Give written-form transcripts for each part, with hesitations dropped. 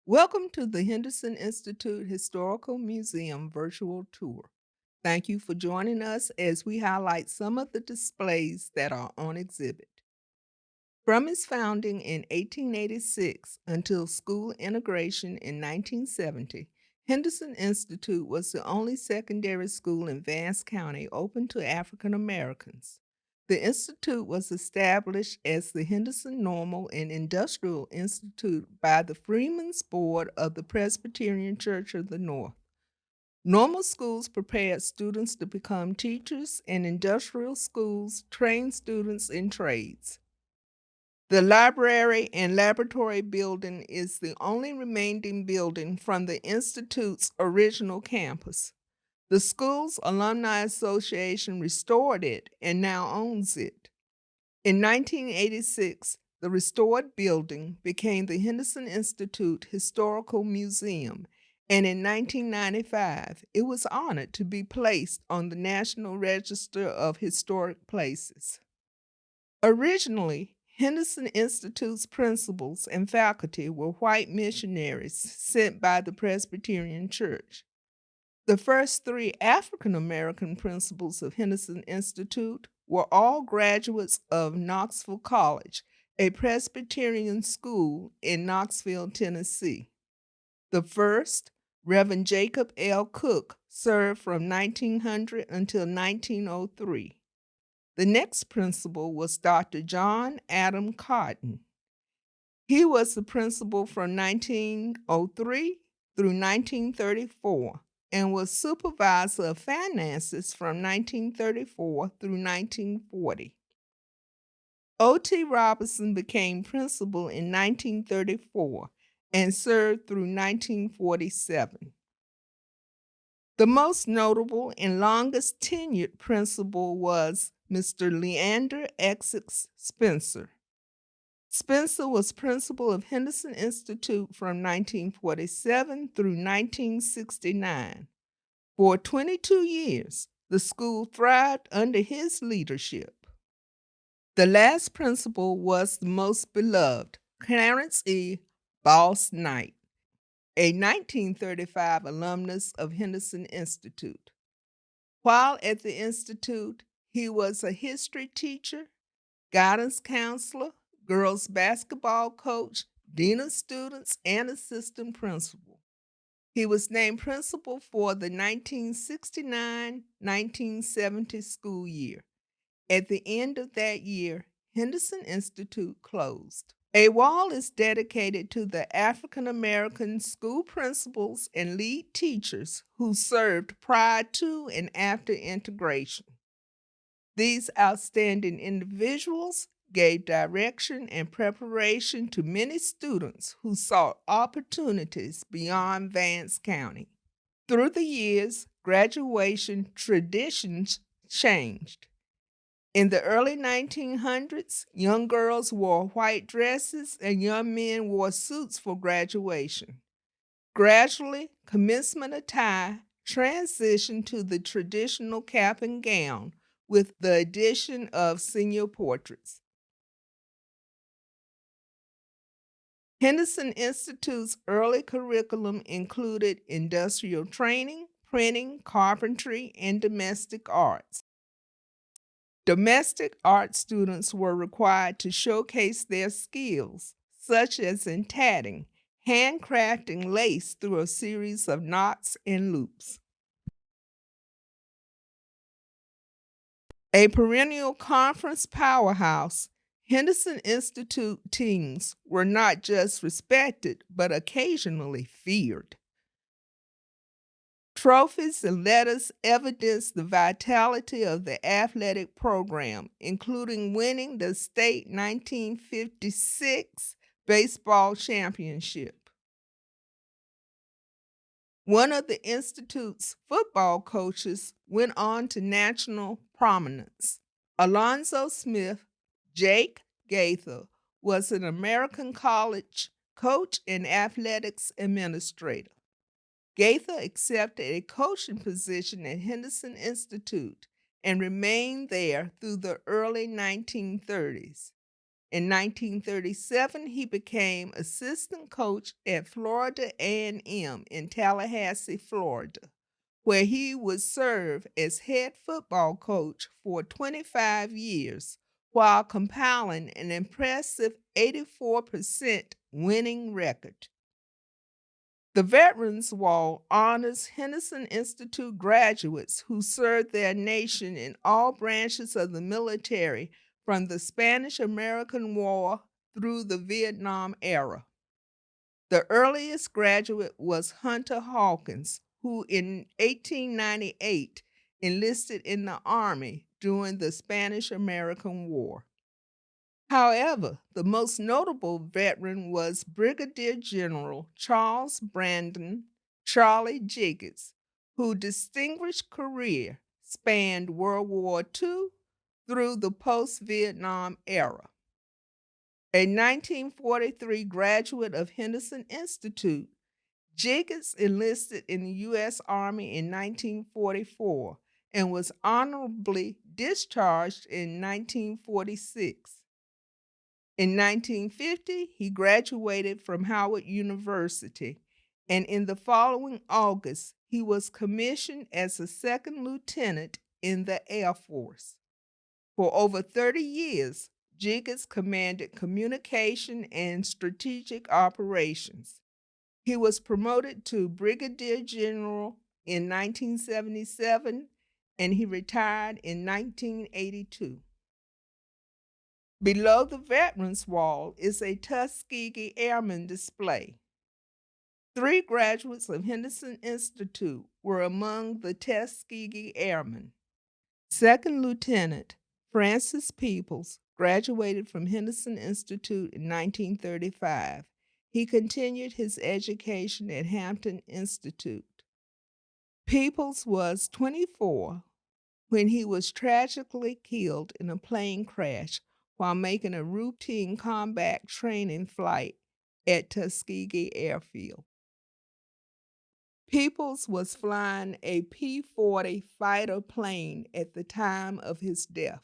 Welcome to the Henderson Institute Historical Museum virtual tour. Thank you for joining us as we highlight some of the displays that are on exhibit. From its founding in 1886 until school integration in 1970, Henderson Institute was the only secondary school in Vance County open to African Americans. The institute was established as the Henderson Normal and Industrial Institute by the Freedmen's Board of the Presbyterian Church of the North. Normal schools prepared students to become teachers, and industrial schools trained students in trades. The library and laboratory building is the only remaining building from the Institute's original campus. The school's Alumni Association restored it and now owns it. In 1986, the restored building became the Henderson Institute Historical Museum, and in 1995, it was honored to be placed on the National Register of Historic Places. Originally, Henderson Institute's principals and faculty were white missionaries sent by the Presbyterian Church. The first three African American principals of Henderson Institute were all graduates of Knoxville College, a Presbyterian school in Knoxville, Tennessee. The first, Reverend Jacob L. Cook, served from 1900 until 1903. The next principal was Dr. John Adam Cotton. He was the principal from 1903 through 1934 and was supervisor of finances from 1934 through 1940. O.T. Robinson became principal in 1934 and served through 1947. The most notable and longest tenured principal was Mr. Leander Essex Spencer. Spencer was principal of Henderson Institute from 1947 through 1969. For 22 years, the school thrived under his leadership. The last principal was the most beloved, Clarence E. Boss Knight, a 1935 alumnus of Henderson Institute. While at the Institute, he was a history teacher, guidance counselor, girls basketball coach, dean of students, and assistant principal. He was named principal for the 1969-1970 school year. At the end of that year, Henderson Institute closed. A wall is dedicated to the African American school principals and lead teachers who served prior to and after integration. These outstanding individuals gave direction and preparation to many students who sought opportunities beyond Vance County. Through the years, graduation traditions changed. In the early 1900s, young girls wore white dresses and young men wore suits for graduation. Gradually, commencement attire transitioned to the traditional cap and gown with the addition of senior portraits. Henderson Institute's early curriculum included industrial training, printing, carpentry, and domestic arts. Domestic art students were required to showcase their skills, such as in tatting, handcrafting lace through a series of knots and loops. A perennial conference powerhouse, Henderson Institute teams were not just respected, but occasionally feared. Trophies and letters evidence the vitality of the athletic program, including winning the state 1956 baseball championship. One of the Institute's football coaches went on to national prominence. Alonzo Smith, Jake Gaither, was an American college coach and athletics administrator. Gaither accepted a coaching position at Henderson Institute and remained there through the early 1930s. In 1937, he became assistant coach at Florida A&M in Tallahassee, Florida, where he would serve as head football coach for 25 years while compiling an impressive 84% winning record. The Veterans Wall honors Henderson Institute graduates who served their nation in all branches of the military from the Spanish-American War through the Vietnam era. The earliest graduate was Hunter Hawkins, who in 1898 enlisted in the Army during the Spanish-American War. However, the most notable veteran was Brigadier General Charles Brandon Charlie Jiggets, whose distinguished career spanned World War II through the post-Vietnam era. A 1943 graduate of Henderson Institute, Jiggets enlisted in the U.S. Army in 1944 and was honorably discharged in 1946. In 1950, he graduated from Howard University, and in the following August, he was commissioned as a second lieutenant in the Air Force. For over 30 years, Jiggets commanded communication and strategic operations. He was promoted to brigadier general in 1977, and he retired in 1982. Below the Veterans Wall is a Tuskegee Airmen display. 3 graduates of Henderson Institute were among the Tuskegee Airmen. Second Lieutenant Francis Peoples graduated from Henderson Institute in 1935. He continued his education at Hampton Institute. Peoples was 24 when he was tragically killed in a plane crash while making a routine combat training flight at Tuskegee Airfield. Peoples was flying a P-40 fighter plane at the time of his death.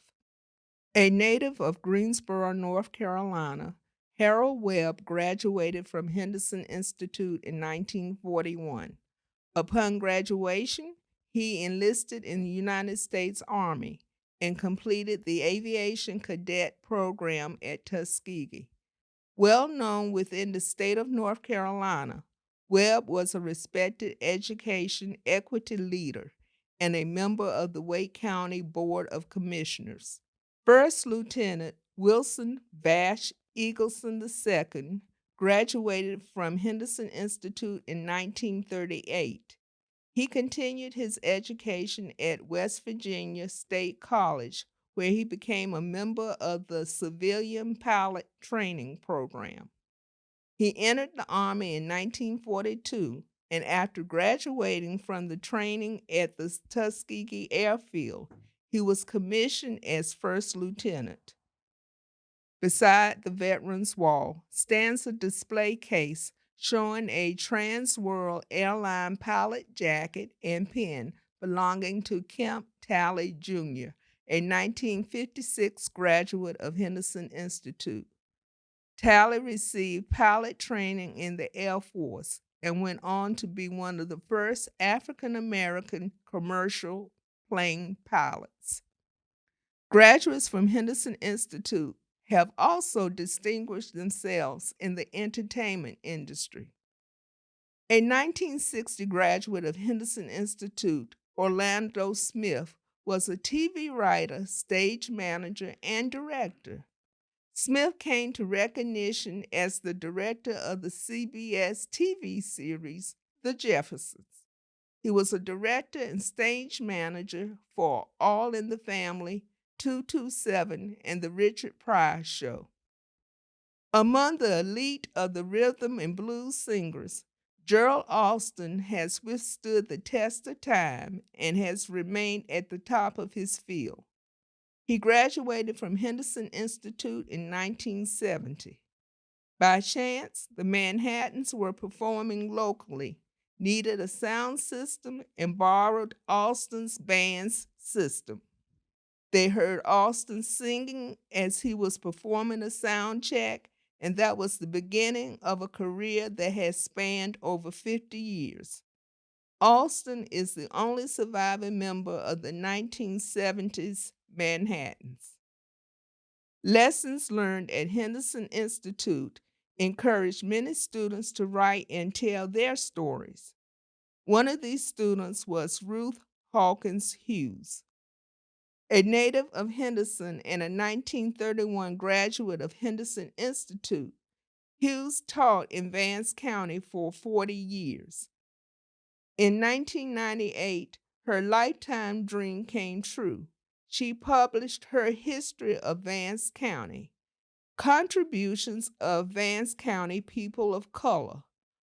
A native of Greensboro, North Carolina, Harold Webb graduated from Henderson Institute in 1941. Upon graduation, he enlisted in the United States Army and completed the aviation cadet program at Tuskegee. Well known within the state of North Carolina, Webb was a respected education equity leader and a member of the Wake County Board of Commissioners. First Lieutenant Wilson Vash Eagleson II graduated from Henderson Institute in 1938. He continued his education at West Virginia State College, where he became a member of the Civilian Pilot Training Program. He entered the Army in 1942, and after graduating from the training at the Tuskegee Airfield, he was commissioned as First Lieutenant. Beside the Veterans Wall stands a display case showing a Trans World Airline pilot jacket and pin belonging to Kemp Talley Jr., a 1956 graduate of Henderson Institute. Talley received pilot training in the Air Force and went on to be one of the first African American commercial plane pilots. Graduates from Henderson Institute have also distinguished themselves in the entertainment industry. A 1960 graduate of Henderson Institute, Orlando Smith, was a TV writer, stage manager, and director. Smith came to recognition as the director of the CBS TV series The Jeffersons. He was a director and stage manager for All in the Family, 227, and The Richard Pryor Show. Among the elite of the rhythm and blues singers, Gerald Alston has withstood the test of time and has remained at the top of his field. He graduated from Henderson Institute in 1970. By chance, the Manhattans were performing locally, needed a sound system, and borrowed Alston's band's system. They heard Austin singing as he was performing a sound check, and that was the beginning of a career that has spanned over 50 years. Austin is the only surviving member of the 1970s Manhattans. Lessons learned at Henderson Institute encouraged many students to write and tell their stories. One of these students was Ruth Hawkins Hughes. A native of Henderson and a 1931 graduate of Henderson Institute, Hughes taught in Vance County for 40 years. In 1998, her lifetime dream came true. She published her History of Vance County, Contributions of Vance County People of Color,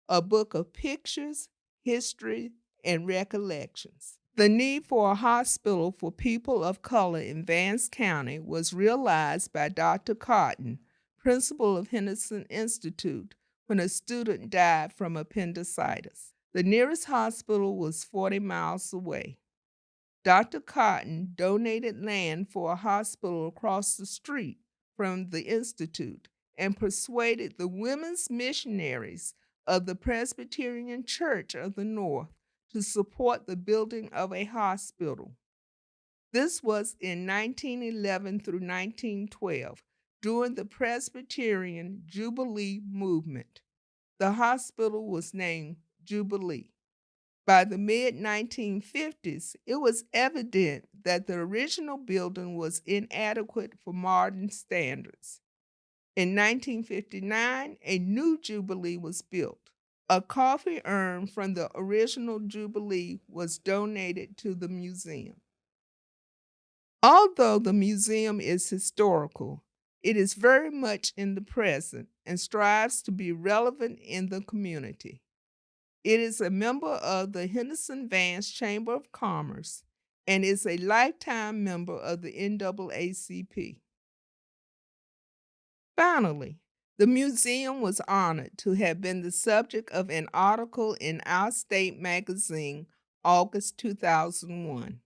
a book of pictures, history, and recollections. The need for a hospital for people of color in Vance County was realized by Dr. Cotton, principal of Henderson Institute, when a student died from appendicitis. The nearest hospital was 40 miles away. Dr. Cotton donated land for a hospital across the street from the Institute and persuaded the women's missionaries of the Presbyterian Church of the North to support the building of a hospital. This was in 1911 through 1912 during the Presbyterian Jubilee movement. The hospital was named Jubilee. By the mid 1950s, it was evident that the original building was inadequate for modern standards. In 1959, a new Jubilee was built. A coffee urn from the original Jubilee was donated to the museum. Although the museum is historical, it is very much in the present and strives to be relevant in the community. It is a member of the Henderson Vance Chamber of Commerce and is a lifetime member of the NAACP. Finally, the museum was honored to have been the subject of an article in Our State magazine, August 2001.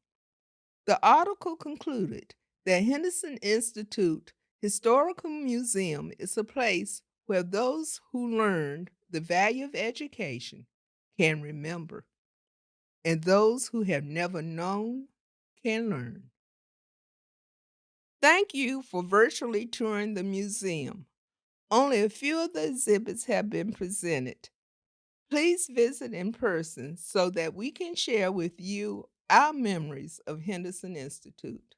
The article concluded that Henderson Institute Historical Museum is a place where those who learned the value of education can remember, and those who have never known can learn. Thank you for virtually touring the museum. Only a few of the exhibits have been presented. Please visit in person so that we can share with you our memories of Henderson Institute.